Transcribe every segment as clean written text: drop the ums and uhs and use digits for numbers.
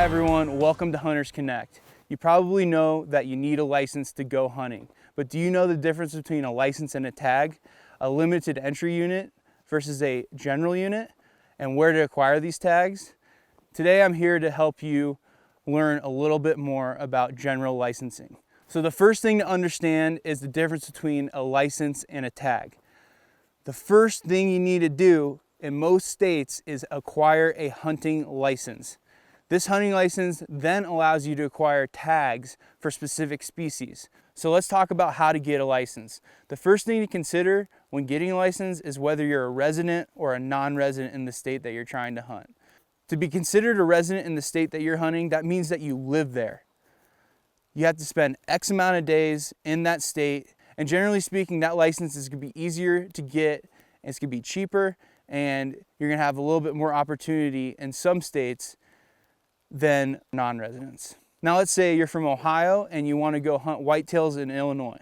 Hi everyone, welcome to Hunters Connect. You probably know that you need a license to go hunting, but do you know the difference between a license and a tag, a limited entry unit versus a general unit, and where to acquire these tags? Today I'm here to help you learn a little bit more about general licensing. So the first thing to understand is the difference between a license and a tag. The first thing you need to do in most states is acquire a hunting license. This hunting license then allows you to acquire tags for specific species. So let's talk about how to get a license. The first thing to consider when getting a license is whether you're a resident or a non-resident in the state that you're trying to hunt. To be considered a resident in the state that you're hunting, that means that you live there. You have to spend X amount of days in that state, and generally speaking, that license is going to be easier to get, it's going to be cheaper, and you're going to have a little bit more opportunity in some states than non-residents. Now let's say you're from Ohio and you want to go hunt whitetails in Illinois.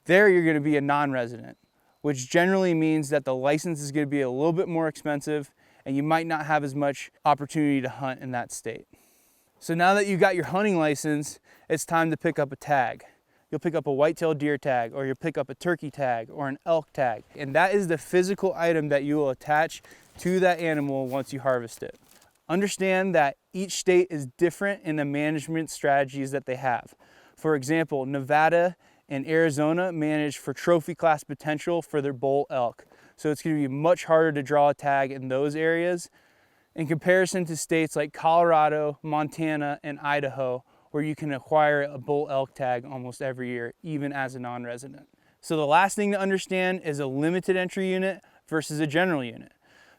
There you're going to be a non-resident, which generally means that the license is going to be a little bit more expensive and you might not have as much opportunity to hunt in that state. So now that you got your hunting license, it's time to pick up a tag. You'll pick up a whitetail deer tag, or you'll pick up a turkey tag or an elk tag. And that is the physical item that you will attach to that animal once you harvest it. Understand that each state is different in the management strategies that they have. For example, Nevada and Arizona manage for trophy class potential for their bull elk. So it's going to be much harder to draw a tag in those areas in comparison to states like Colorado, Montana, and Idaho, where you can acquire a bull elk tag almost every year, even as a non-resident. So the last thing to understand is a limited entry unit versus a general unit.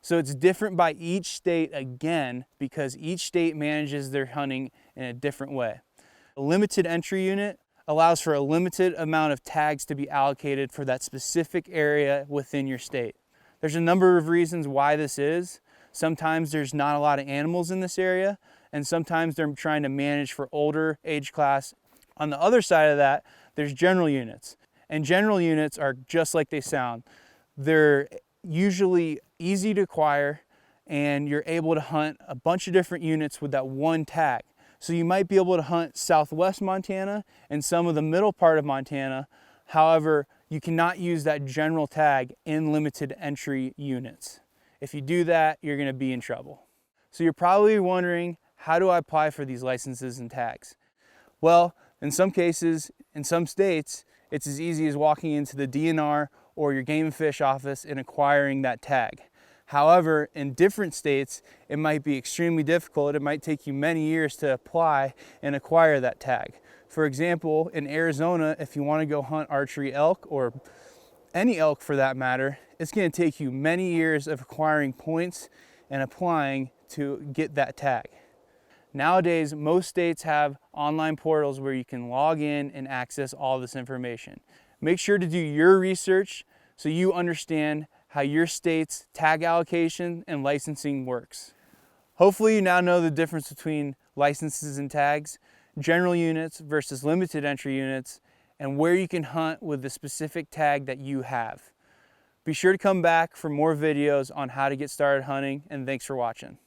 So it's different by each state again, because each state manages their hunting in a different way. A limited entry unit allows for a limited amount of tags to be allocated for that specific area within your state. There's a number of reasons why this is. Sometimes there's not a lot of animals in this area, and sometimes they're trying to manage for older age class. On the other side of that, there's general units. And general units are just like they sound. They're usually easy to acquire, and you're able to hunt a bunch of different units with that one tag. So you might be able to hunt southwest Montana and some of the middle part of Montana. However, you cannot use that general tag in limited entry units. If you do that, you're going to be in trouble. So you're probably wondering, how do I apply for these licenses and tags? Well, in some cases, in some states, it's as easy as walking into the DNR or your Game and Fish office and acquiring that tag. However, in different states, it might be extremely difficult. It might take you many years to apply and acquire that tag. For example, in Arizona, if you want to go hunt archery elk, or any elk for that matter, it's going to take you many years of acquiring points and applying to get that tag. Nowadays, most states have online portals where you can log in and access all this information. Make sure to do your research so you understand how your state's tag allocation and licensing works. Hopefully you now know the difference between licenses and tags, general units versus limited entry units, and where you can hunt with the specific tag that you have. Be sure to come back for more videos on how to get started hunting, and thanks for watching.